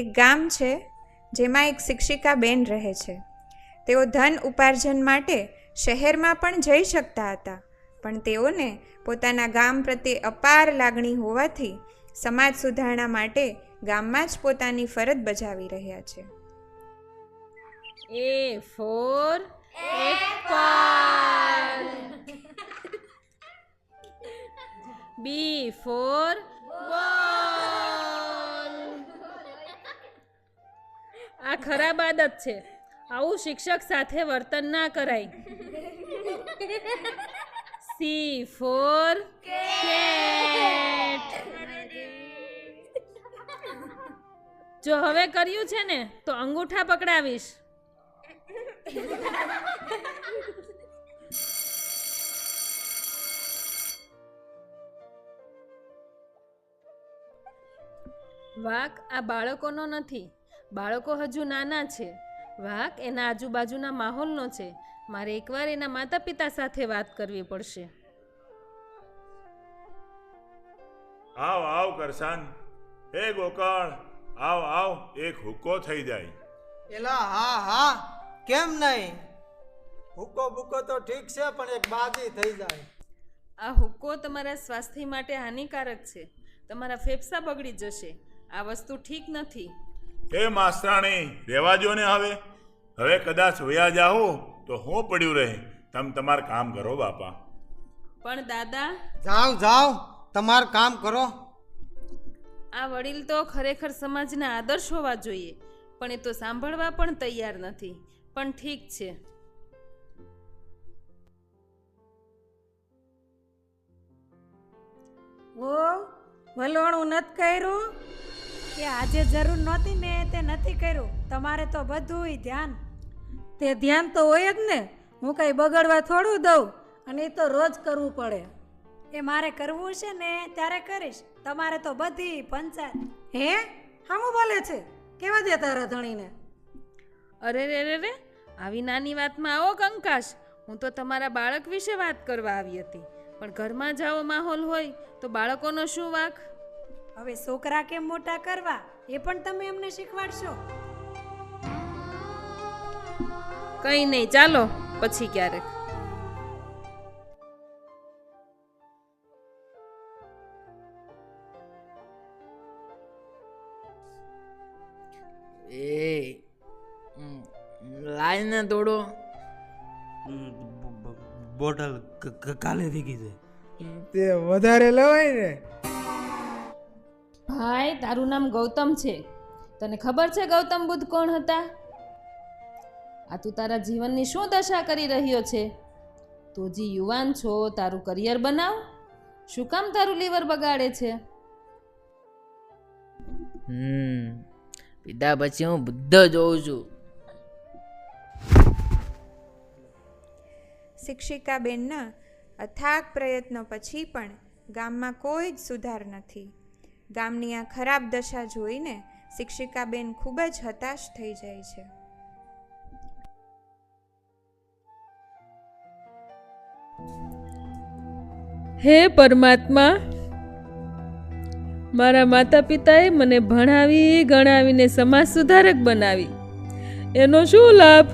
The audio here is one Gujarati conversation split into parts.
એક ગામ છે જેમાં એક શિક્ષિકા બેન રહે છે. તેઓ ધન ઉપાર્જન માટે શહેરમાં પણ જઈ શકતા હતા, પણ તેઓને પોતાના ગામ પ્રત્યે અપાર લાગણી હોવાથી સમાજ સુધારણા માટે ગામમાં જ પોતાની ફરજ બજાવી રહ્યા છે. A for apple. B for ball. આ ખરાબ આદત છે. આવું શિક્ષક સાથે વર્તન ના કરાય. C for cat. જો હવે કર્યું છે ને તો અંગૂઠા પકડાવીશ. વાંક આ બાળકોનો નથી. બાળકો હજુ નાના છે. વાંક એના આજુબાજુના માહોલનો છે. મારે એકવાર એના માતા પિતા સાથે વાત કરવી પડશે. આવ આવ કરસાન. હે ગોકળ, આવ આવ, એક હુક્કો થઈ જાય. એલા હા હા, કેમ નહીં? હુક્કો બુક્કો તો ઠીક છે, પણ એક બાજી થઈ જાય. આ હુક્કો તમારા સ્વાસ્થ્ય માટે હાનિકારક છે. તમારા ફેફસા બગડી જશે. આ વસ્તુ ઠીક નથી. હે માસ્તરાણી, રહેવા જો ને. હવે કદાચ વયા જાઓ તો હું પડ્યું રહે. તમે તમારું કામ કરો બાપા. પણ દાદા, જાઓ જાઓ, તમારું કામ કરો. આ વડીલ તો ખરેખર સમાજના આદર્શ હોવા જોઈએ, પણ એ તો સાંભળવા પણ તૈયાર નથી. પણ ઠીક છે. વલોણું નથી કર્યું કે આજે જરૂર નહોતી ને તે નથી કર્યું. તમારે તો બધુંય ધ્યાન. તે ધ્યાન તો હોય જ ને. હું કંઈ બગડવા થોડું દઉં, અને એ તો રોજ કરવું પડે. એ મારે કરવું છે ને ત્યારે કરીશ. તમારે તો બધી પંચાયત. હે હામું બોલે છે? કેવા દે તારા ધણીને? અરે રે રે રે, આવી નાની વાતમાં આવો કંકાશ. હું તો તમારા બાળક વિશે વાત કરવા આવી હતી, પણ ઘરમાં જ આવો માહોલ હોય તો બાળકોનો શું વાંક? હવે છોકરા કેમ મોટા કરવા એ પણ તમે એમને શીખવાડશો? કંઈ નહીં, ચાલો પછી ક્યારેક. એ લાઈને તોડો. બોટલ કાલે વીકી છે. તે વધારે લેવાય ને. ભાઈ, તારું નામ ગૌતમ છે. તને ખબર છે ગૌતમ બુદ્ધ કોણ હતા? આ તું તારા જીવનની શું દશા કરી રહ્યો છે? તું હજી યુવાન છો, તારું કરિયર બનાવ. શું કામ તારું લીવર બગાડે છે? પિતા પછી હું બુદ્ધ જોઉં છું. શિક્ષિકા બેનના અથાગ પ્રયત્નો પછી પણ ગામમાં કોઈ જ સુધાર નથી. ગામની આ ખરાબ દશા જોઈને શિક્ષિકા બેન ખૂબ જ હતાશ થઈ જાય છે. હે પરમાત્મા, મારા માતા પિતાએ મને ભણાવી ગણાવીને સમાજ સુધારક બનાવી. એનો શું લાભ?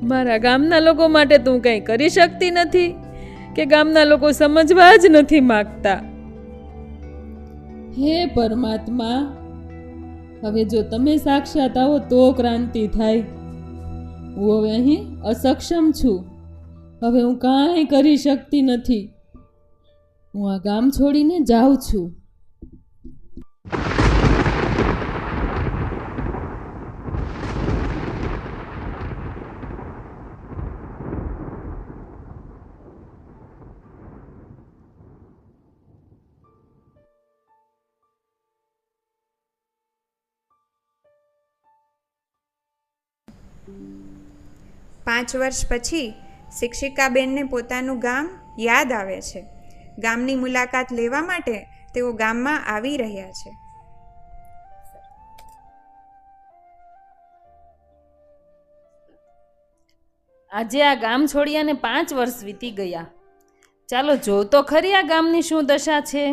મારા ગામના લોકો માટે તું કંઈ કરી શકતી નથી કે ગામના લોકો સમજવા જ નથી માગતા. હે પરમાત્મા, હવે જો તમે સાક્ષાત આવો તો ક્રાંતિ થાય. હું હવે અહીં અસક્ષમ છું. હવે હું કાંઈ કરી શકતી નથી. હું આ ગામ છોડીને જાઉં છું. પાંચ વર્ષ પછી શિક્ષિકાબેનને પોતાનું ગામ યાદ આવે છે. ગામની મુલાકાત લેવા માટે તેઓ ગામમાં આવી રહ્યા છે. આજે આ ગામ છોડ્યાને 5 વર્ષ વીતી ગયા. ચાલો જો તો ખરી આ ગામની શું દશા છે.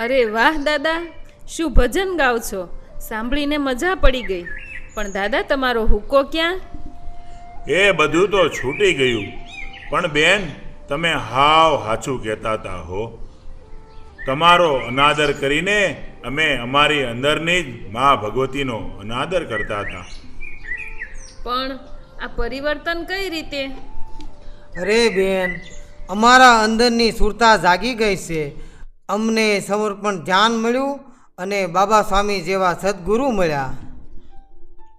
અરે વાહ દાદા, શું ભજન ગાવ છો! સાંભળીને મજા પડી ગઈ. પણ દાદા, તમારો હુક્કો ક્યાં? એ બધું તો છૂટી ગયું. પણ બેન, તમે હાવ હાચું કહેતા હતા હો. તમારો અનાદર કરીને અમે અમારી અંદરની જ મા ભગવતીનો અનાદર કરતા હતા. પણ આ પરિવર્તન કઈ રીતે? અરે બેન, અમારા અંદરની સુરતા જાગી ગઈ છે. અમને સમર્પણ ધ્યાન મળ્યું અને બાબા સ્વામી જેવા સદગુરુ મળ્યા.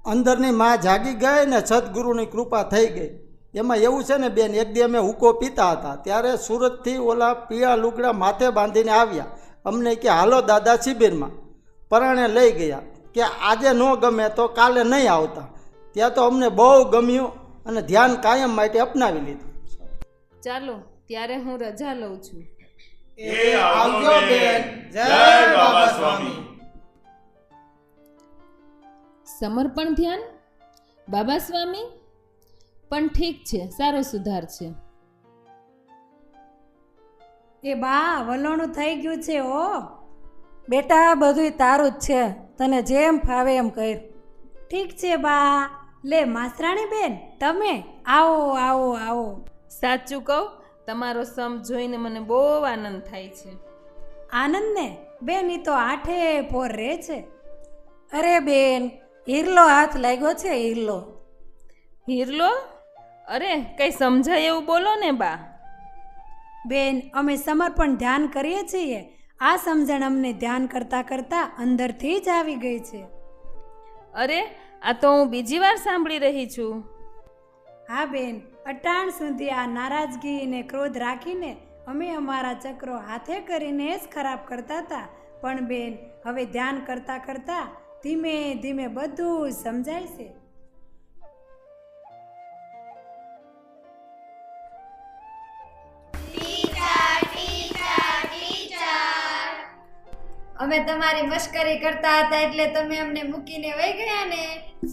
અંદરની માં જાગી ગઈ ને સદગુરુની કૃપા થઈ ગઈ. એમાં એવું છે ને બેન, એક દી અમે હુક્કો પીતા હતા ત્યારે સુરતથી ઓલા પીળા લુગડા માથે બાંધીને આવ્યા. અમને કે હાલો દાદા શિબિરમાં. પરાણે લઈ ગયા કે આજે ન ગમે તો કાલે નહીં આવતા. ત્યાં તો અમને બહુ ગમ્યું અને ધ્યાન કાયમ માટે અપનાવી લીધું. ચાલો, ત્યારે હું રજા લઉં છું. આવજો બેન. જય બાબા સ્વામી. સમર્પણ ધ્યાન બાબા સ્વામી પણ ઠીક છે, સારો સુધાર છે. એ બા, વલોણું થઈ ગયું છે ઓ. બેટા, બધુંય તારું જ છે, તને જેમ ફાવે એમ કર. ઠીક છે બા. લે માસ્તરાણી બેન, તમે આવો આવો આવો. સાચું કહું, તમારો સમ જોઈને મને બહુ આનંદ થાય છે. આનંદ ને બેન, ઈ તો આઠે પોર રહે છે. અરે બેન, હીરલો હાથ લાગ્યો છે, હીરલો. હીરલો? અરે, કઈ સમજાય એવું બોલો ને બા. બેન, અમે સમર્પણ ધ્યાન કરીએ છીએ. આ સમજણ અમને ધ્યાન કરતા કરતા અંદરથી જ આવી ગઈ છે. અરે, આ તો હું બીજી વાર સાંભળી રહી છું. હા બેન, અટાણ સુધી આ નારાજગી ને ક્રોધ રાખીને અમે અમારા ચક્રો હાથે કરીને જ ખરાબ કરતા હતા. પણ બેન, હવે ધ્યાન કરતા કરતા ધીમે ધીમે બધું સમજાય છે. અમે તમારી મશ્કરી કરતા હતા એટલે તમે અમને મૂકીને વહી ગયા ને.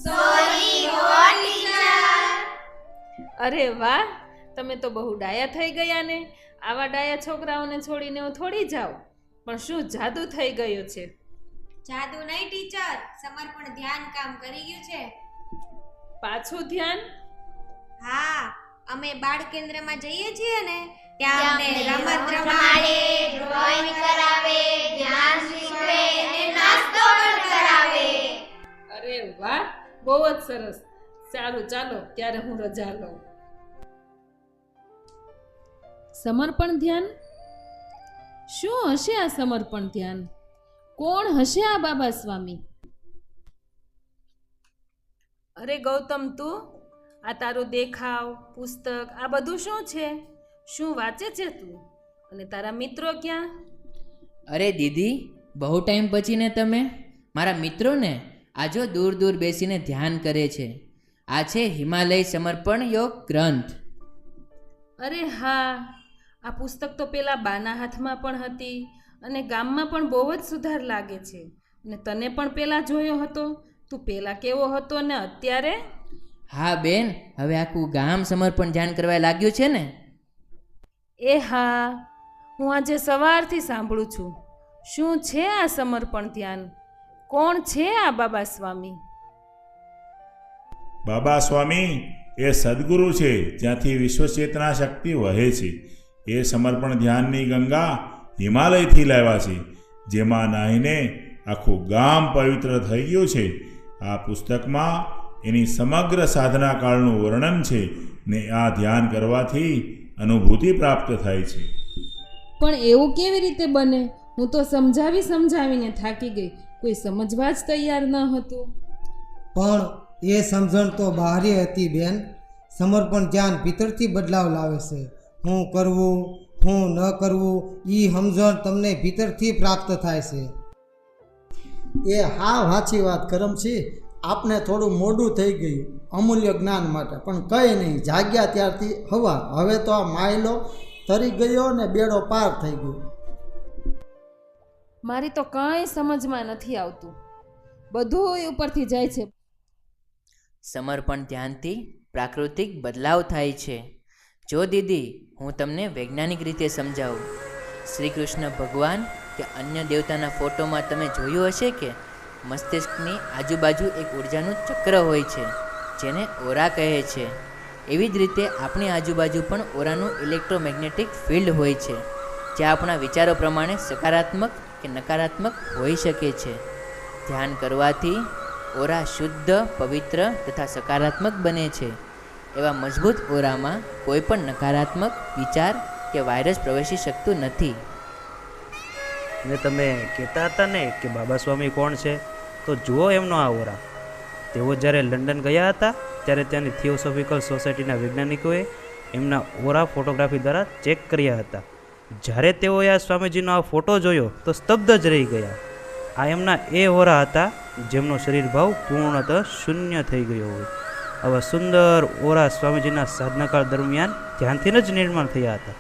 સોરી હો ટીચર. અરે વાહ, તમે તો બહુ ડાયા થઈ ગયા ને. આવા ડાયા છોકરાઓને છોડીને હું થોડી જાઉં. પણ શું જાદુ થઈ ગયો છે? જાદુ નહીં ટીચર, સમર્પણ ધ્યાન કામ કરી ગયું છે. પાછું ધ્યાન? હા, અમે બાળ કેન્દ્રમાં જઈએ છીએ ને, ત્યાં અમને રમત રમાડે, ડ્રોઈંગ કરાવે, ધ્યાન શીખવે અને નાસ્તો પણ કરાવે. અરે વાહ, બહુ જ સરસ. સારું, ચાલો ત્યારે હું રજા લઉં. સમર્પણ ધ્યાન? શું હશે આ સમર્પણ ધ્યાન? કોણ હશે આ બાબા સ્વામી? અરે ગૌતમ, તું આ તારો દેખાવ, પુસ્તક, આ બધું શું છે? શું વાંચે છે તું? અને તારા મિત્રો ક્યાં? અરે દીદી, બહુ ટાઈમ પછી ને તમે મારા મિત્રોને આજો દૂર દૂર બેસીને ધ્યાન કરે છે. આ છે હિમાલય સમર્પણ યોગ ગ્રંથ. અરે હા, આ પુસ્તક તો પેલા બાના હાથમાં પણ હતી અને ગામમાં પણ બહુ જ સુધાર લાગે છે. અને તને પણ પેલા જોયો હતો. તું પેલા કેવો હતો ને અત્યારે? હા બેન, હવે આખું ગામ સમર્પણ ધ્યાન કરવા લાગ્યું છે ને. એ હા, હું આજે સવારથી સાંભળું છું. શું છે આ સમર્પણ ધ્યાન? કોણ છે આ બાબા સ્વામી? બાબા સ્વામી એ સદગુરુ છે, જ્યાંથી વિશ્વચેતના શક્તિ વહે છે. એ સમર્પણ ધ્યાનની ગંગા હિમાલયથી લાવ્યા છે, જેમાં નાહીને આખું ગામ પવિત્ર થઈ ગયું છે. આ પુસ્તકમાં એની સમગ્ર સાધના કાળનું વર્ણન છે ને આ ધ્યાન કરવાથી અનુભૂતિ પ્રાપ્ત થાય છે. પણ એવું કેવી રીતે બને? હું તો સમજાવીને થાકી ગઈ. કોઈ સમજવા જ તૈયાર ન હતું. પણ એ સમજણ તો બહારી હતી બેન. સમર્પણ ધ્યાન ભીતરથી બદલાવ લાવે છે. હું કરવું, હું ન કરવું, એ સમજણ તમને ભીતરથી પ્રાપ્ત થાય છે. એ હા સાચી વાત કરમસી. આપને થોડું મોડું થઈ ગયું અમૂલ્ય જ્ઞાન માટે, પણ કંઈ નહીં, જાગ્યા ત્યારથી હવા. હવે તો આ માયલો તરી ગયો ને બેડો પાર થઈ ગયો. મારી તો કાંઈ સમજમાં નથી આવતું. બધું ઉપરથી જાય છે. સમર્પણ ધ્યાનથી પ્રાકૃતિક બદલાવ થાય છે. જો દીદી, હું તમને વૈજ્ઞાનિક રીતે સમજાવું. શ્રી કૃષ્ણ ભગવાન કે અન્ય દેવતાના ફોટોમાં તમે જોયું હશે કે મસ્તિષ્કની આજુબાજુ એક ઉર્જાનું ચક્ર હોય છે જેને ઓરા કહે છે. એવી જ રીતે આપણી આજુબાજુ પણ ઓરાનું ઇલેક્ટ્રોમેગ્નેટિક ફિલ્ડ હોય છે જે આપણા વિચારો પ્રમાણે સકારાત્મક કે નકારાત્મક હોઈ શકે છે. ધ્યાન કરવાથી ઓરા શુદ્ધ, પવિત્ર તથા સકારાત્મક બને છે. એવા મજબૂત ઓરામાં કોઈ પણ નકારાત્મક વિચાર કે વાયરસ પ્રવેશી શકતું નથી. ને તમે કહેતા હતા ને કે બાબા સ્વામી કોણ છે, તો જુઓ એમનો આ ઓરા. તેઓ જ્યારે લંડન ગયા હતા ત્યારે ત્યાંની થિયોસોફિકલ સોસાયટીના વૈજ્ઞાનિકોએ એમના ઓરા ફોટોગ્રાફી દ્વારા ચેક કર્યા હતા. જ્યારે તેઓએ આ સ્વામીજીનો આ ફોટો જોયો તો સ્તબ્ધ જ રહી ગયા. આ એમના એ ઓરા હતા જેમનો શરીર ભાવ પૂર્ણતઃ શૂન્ય થઈ ગયો હોય. આવા સુંદર ઓરા સ્વામીજીના સાધનાકાળ દરમિયાન ધ્યાનથી જ નિર્માણ થયા હતા.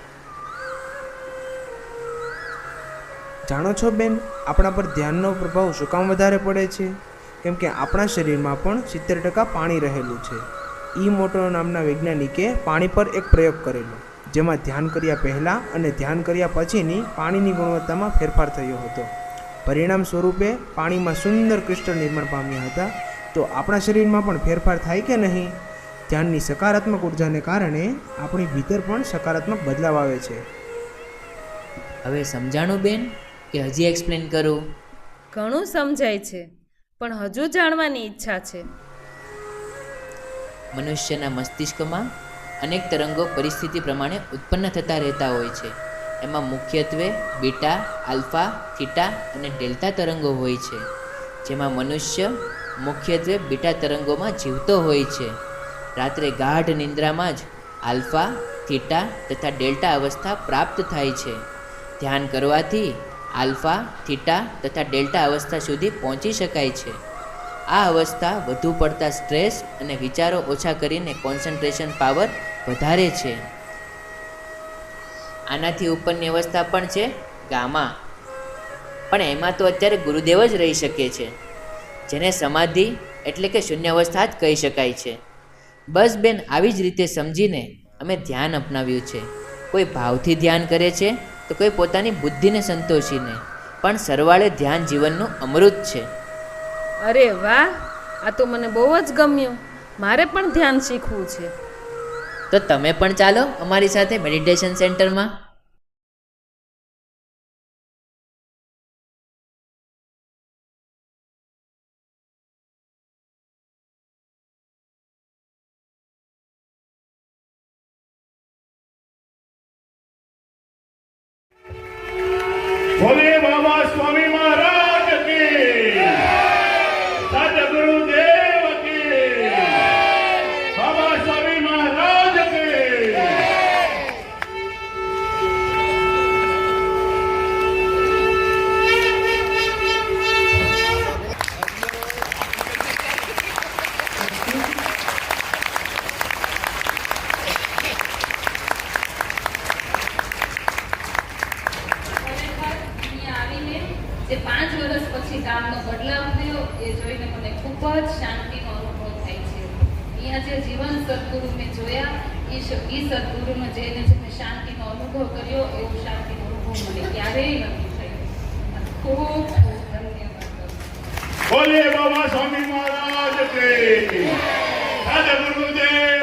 જાણો છો બેન, આપણા પર ધ્યાનનો પ્રભાવ શું કામ વધારે પડે છે? કેમ કે આપણા શરીરમાં પણ 70% પાણી રહેલું છે. મોટો નામના વૈજ્ઞાનિકે પાણી પર એક પ્રયોગ કરેલો, જેમાં ધ્યાન કર્યા પહેલાં અને ધ્યાન કર્યા પછીની પાણીની ગુણવત્તામાં ફેરફાર થયો હતો. પરિણામ સ્વરૂપે પાણીમાં સુંદર ક્રિસ્ટલ નિર્માણ પામ્યા હતા. તો આપણા શરીરમાં પણ ફેરફાર થાય કે નહીં? ધ્યાનની સકારાત્મક ઉર્જાને કારણે આપણી ભીતર પણ સકારાત્મક બદલાવ આવે છે. હવે સમજાણું બેન કે હજી એક્સપ્લેન કરું? ઘણું સમજાય છે, પણ હજુ જાણવાની ઈચ્છા છે. મનુષ્યના મસ્તિષ્કમાં અનેક તરંગો પરિસ્થિતિ પ્રમાણે ઉત્પન્ન થતા રહેતા હોય છે. એમાં મુખ્યત્વે બીટા, આલ્ફા, થીટા અને ડેલ્ટા તરંગો હોય છે. જેમાં મનુષ્ય મુખ્યત્વે બીટા તરંગોમાં જીવતો હોય છે. રાત્રે ગાઢ નિંદ્રામાં જ આલ્ફા, થીટા તથા ડેલ્ટા અવસ્થા પ્રાપ્ત થાય છે. ધ્યાન કરવાથી આલ્ફા, થીટા તથા ડેલ્ટા અવસ્થા સુધી પહોંચી શકાય છે. આ અવસ્થા વધુ પડતા સ્ટ્રેસ અને વિચારો ઓછા કરીને કોન્સન્ટ્રેશન પાવર વધારે છે. આનાથી ઉપરની અવસ્થા પણ છે ગામા, પણ એમાં તો અત્યારે ગુરુદેવ જ રહી શકે છે, જેને સમાધિ એટલે કે શૂન્ય અવસ્થા જ કહી શકાય છે. બસ બેન, આવી જ રીતે સમજીને અમે ધ્યાન અપનાવ્યું છે. કોઈ ભાવથી ધ્યાન કરે છે તો કોઈ પોતાની બુદ્ધિને સંતોષીને, પણ સરવાળે ધ્યાન જીવનનું અમૃત છે. અરે વાહ, આ તો મને બહુ જ ગમ્યું. મારે પણ ધ્યાન શીખવું છે. તો તમે પણ ચાલો અમારી સાથે મેડિટેશન સેન્ટરમાં. બોલે બાબા સ્વામી મહારાજ કી, સદગુરુદેવ કી, બાબા સ્વામી મહારાજ કી. જે 5 વર્ષ પછી કામનો બદલાવ થયો એ જોઈને મને ખૂબ જ શાંતિનો અનુભવ થાય છે. અહીંયા જે જીવન સદગુરુ મેં જોયા એ સદગુરુનો જઈને જે મેં શાંતિનો અનુભવ કર્યો એવો શાંતિનો અનુભવ મને ક્યારેય નથી થયો. ખૂબ ખૂબ ધન્યવાદ. બોલે બાબા સ્વામી મહારાજ કી, સદગુરુદેવ